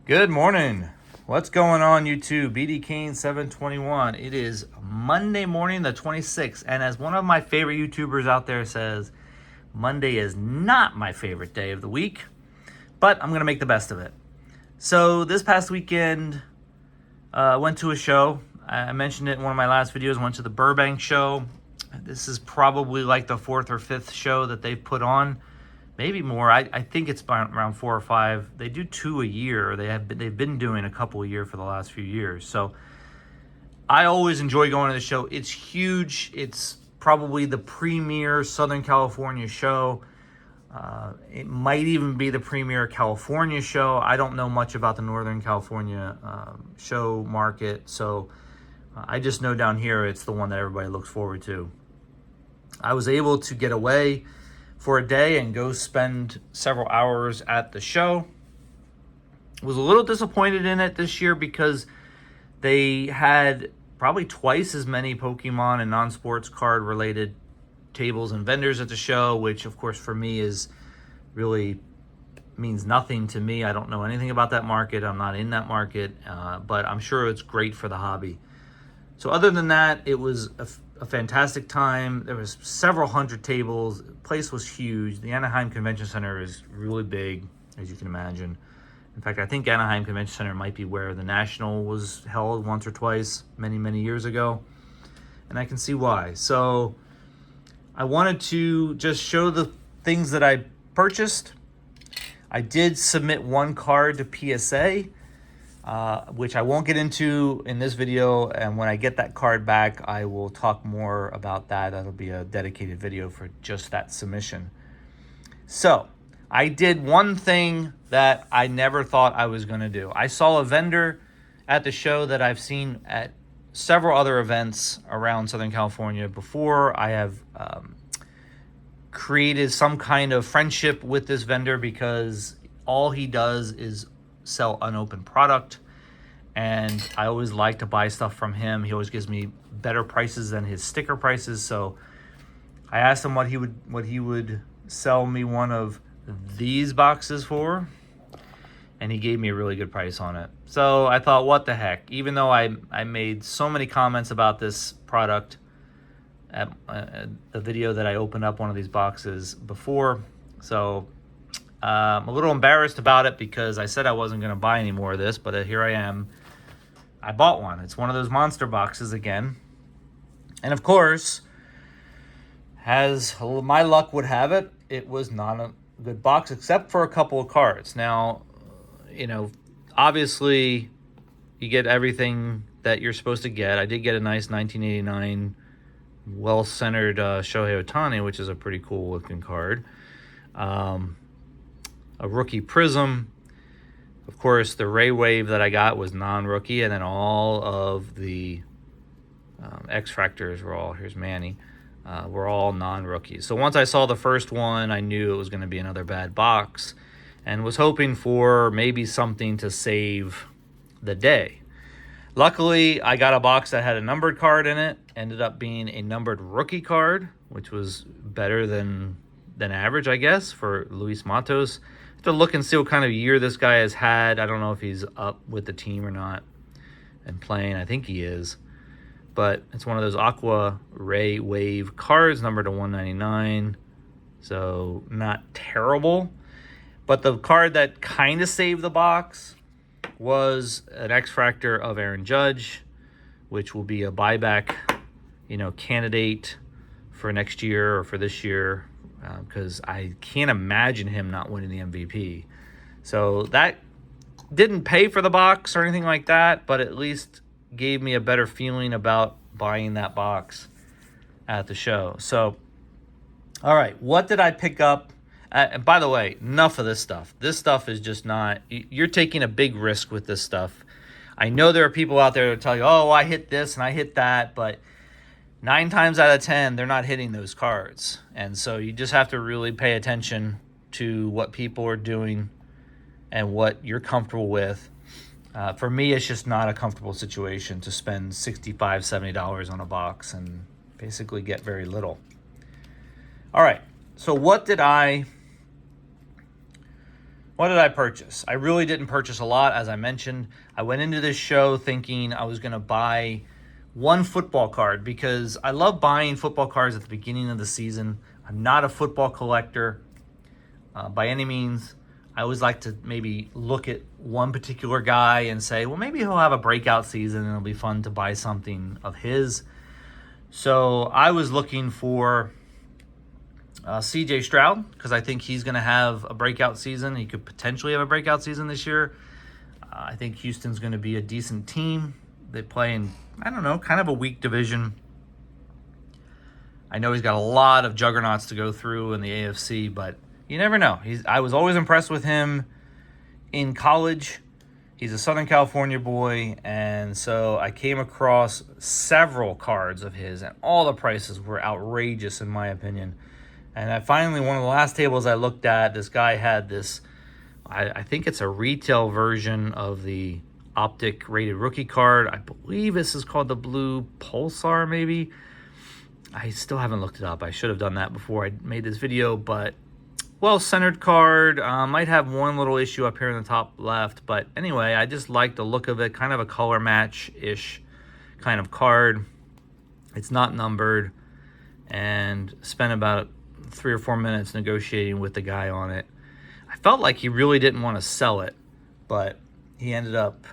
Good morning. What's going on, YouTube? BD Kane 721. It is Monday morning, the 26th, and as one of my favorite YouTubers out there says, Monday is not my favorite day of the week, but I'm going to make the best of it. So this past weekend, I went to a show. I mentioned it in one of my last videos. Went to the Burbank Show. This is probably like the fourth or fifth show that they've put on. Maybe more. I think it's around 4 or 5. They do 2 a year. They've been doing a couple a year for the last few years. So I always enjoy going to the show. It's huge. It's probably the premier Southern California show. It might even be the premier California show. I don't know much about the Northern California show market, so I just know down here it's the one that everybody looks forward to. I was able to get away for a day and go spend several hours at the show. Was a little disappointed in it this year because they had probably twice as many Pokemon and non-sports card related tables and vendors at the show, which of course for me is really means nothing to me. I don't know anything about that market. I'm not in that market, but I'm sure it's great for the hobby. So other than that, it was a fantastic time. There was several hundred tables. The place was huge. The Anaheim Convention Center is really big, as you can imagine. In fact, I think Anaheim Convention Center might be where the National was held once or twice many, many years ago. And I can see why. So I wanted to just show the things that I purchased. I did submit one card to PSA, which I won't get into in this video, and when I get that card back, I will talk more about that. That'll be a dedicated video for just that submission. So, I did one thing that I never thought I was going to do. I saw a vendor at the show that I've seen at several other events around Southern California before. I have created some kind of friendship with this vendor because all he does is sell unopened product, and I always like to buy stuff from him. He always gives me better prices than his sticker prices. So I asked him what he would sell me one of these boxes for, and he gave me a really good price on it. So I thought, what the heck, even though I made so many comments about this product at the video that I opened up one of these boxes before. So I'm a little embarrassed about it because I said I wasn't going to buy any more of this, but here I am. I bought one. It's one of those monster boxes again. And of course, as my luck would have it, it was not a good box except for a couple of cards. Now, obviously you get everything that you're supposed to get. I did get a nice 1989 well-centered Shohei Ohtani, which is a pretty cool looking card. A rookie prism. Of course, the Ray Wave that I got was non-rookie, and then all of the X-Fractors were all, here's Manny, were all non-rookies. So once I saw the first one, I knew it was going to be another bad box and was hoping for maybe something to save the day. Luckily, I got a box that had a numbered card in it. Ended up being a numbered rookie card, which was better than average, I guess, for Luis Matos. To look and see what kind of year this guy has had. I don't know if he's up with the team or not and playing. I think he is. But it's one of those Aqua Ray Wave cards, numbered to 199. So not terrible. But the card that kind of saved the box was an X-Fractor of Aaron Judge, which will be a buyback, candidate for next year or for this year. Because I can't imagine him not winning the MVP. So that didn't pay for the box or anything like that, but at least gave me a better feeling about buying that box at the show. So, all right, what did I pick up? And by the way, enough of this stuff. This stuff is just not, you're taking a big risk with this stuff. I know there are people out there that tell you, oh, I hit this and I hit that, but 9 times out of 10, they're not hitting those cards. And so you just have to really pay attention to what people are doing and what you're comfortable with. For me, it's just not a comfortable situation to spend $65, $70 on a box and basically get very little. All right, so what did I What did I purchase? I really didn't purchase a lot, as I mentioned. I went into this show thinking I was going to buy one football card because I love buying football cards at the beginning of the season. I'm not a football collector by any means. I always like to maybe look at one particular guy and say, well, maybe he'll have a breakout season and it'll be fun to buy something of his. So I was looking for CJ Stroud because I think he's going to have a breakout season. He could potentially have a breakout season this year. I think Houston's going to be a decent team. They play in, I don't know, kind of a weak division. I know he's got a lot of juggernauts to go through in the AFC, but you never know. I was always impressed with him in college. He's a Southern California boy, and so I came across several cards of his, and all the prices were outrageous in my opinion. And I finally, one of the last tables I looked at, this guy had this, I think it's a retail version of the Optic rated rookie card. I believe this is called the Blue Pulsar, maybe. I still haven't looked it up. I should have done that before I made this video, but well-centered card. Might have one little issue up here in the top left, but anyway, I just like the look of it. Kind of a color match-ish kind of card. It's not numbered, and spent about 3 or 4 minutes negotiating with the guy on it. I felt like he really didn't want to sell it, but he ended up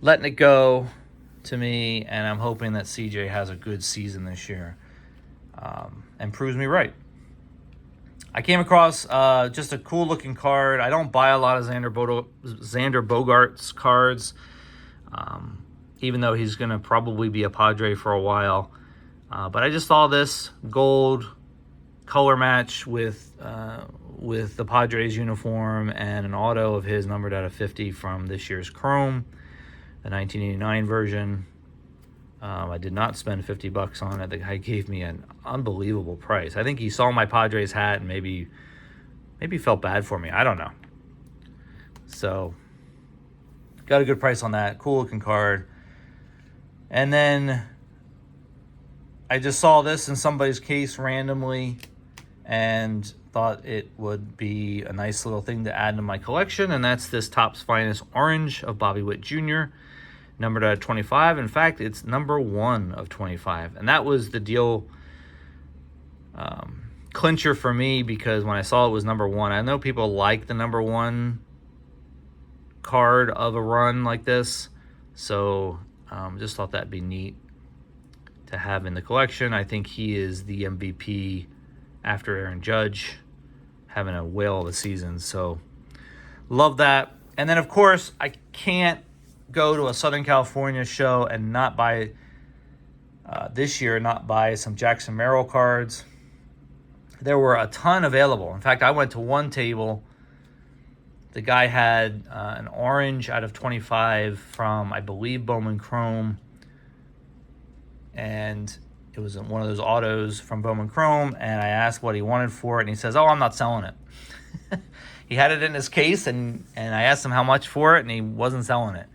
letting it go to me, and I'm hoping that CJ has a good season this year and proves me right. I came across just a cool looking card. I don't buy a lot of Xander Bogaerts cards, even though he's going to probably be a Padre for a while. But I just saw this gold color match with the Padres uniform and an auto of his numbered out of 50 from this year's Chrome, the 1989 version. I did not spend $50 on it. The guy gave me an unbelievable price. I think he saw my Padres hat and maybe felt bad for me. I don't know. So got a good price on that. Cool looking card. And then I just saw this in somebody's case randomly and thought it would be a nice little thing to add to my collection, and that's this Topps Finest Orange of Bobby Witt Jr., numbered out of 25. In fact, it's number 1 of 25, and that was the deal clincher for me because when I saw it was number 1, I know people like the number 1 card of a run like this, so just thought that'd be neat to have in the collection. I think he is the MVP after Aaron Judge, having a whale of a season. So love that. And then, of course, I can't go to a Southern California show and not buy this year, not buy some Jackson Merrill cards. There were a ton available. In fact, I went to one table. The guy had an orange out of 25 from, I believe, Bowman Chrome. And it was one of those autos from Bowman Chrome, and I asked what he wanted for it, and he says, oh, I'm not selling it. He had it in his case, and I asked him how much for it, and he wasn't selling it.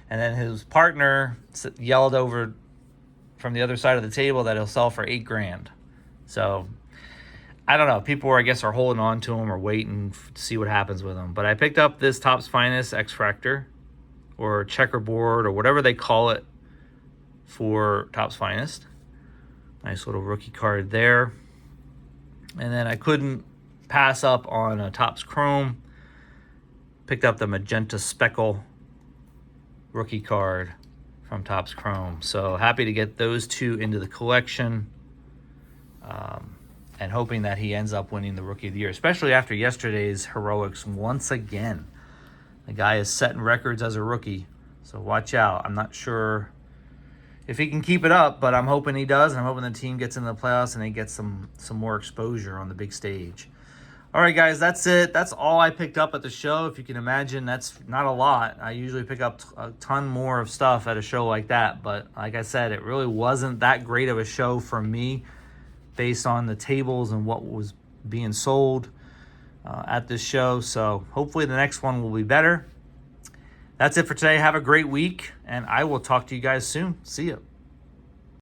And then his partner yelled over from the other side of the table that he'll sell for $8,000. So I don't know. People, I guess, are holding on to him or waiting to see what happens with him. But I picked up this Topps Finest X-Fractor or checkerboard or whatever they call it for Topps Finest. Nice little rookie card there. And then I couldn't pass up on a Topps Chrome. Picked up the Magenta Speckle rookie card from Topps Chrome. So happy to get those two into the collection. And hoping that he ends up winning the Rookie of the Year, especially after yesterday's heroics once again. The guy is setting records as a rookie, so watch out. I'm not sure if he can keep it up, but I'm hoping he does, and I'm hoping the team gets into the playoffs and they get some more exposure on the big stage. All right, guys, that's it. That's all I picked up at the show. If you can imagine, that's not a lot. I usually pick up a ton more of stuff at a show like that, but like I said, it really wasn't that great of a show for me based on the tables and what was being sold at this show. So hopefully the next one will be better. That's it for today. Have a great week, and I will talk to you guys soon. See ya.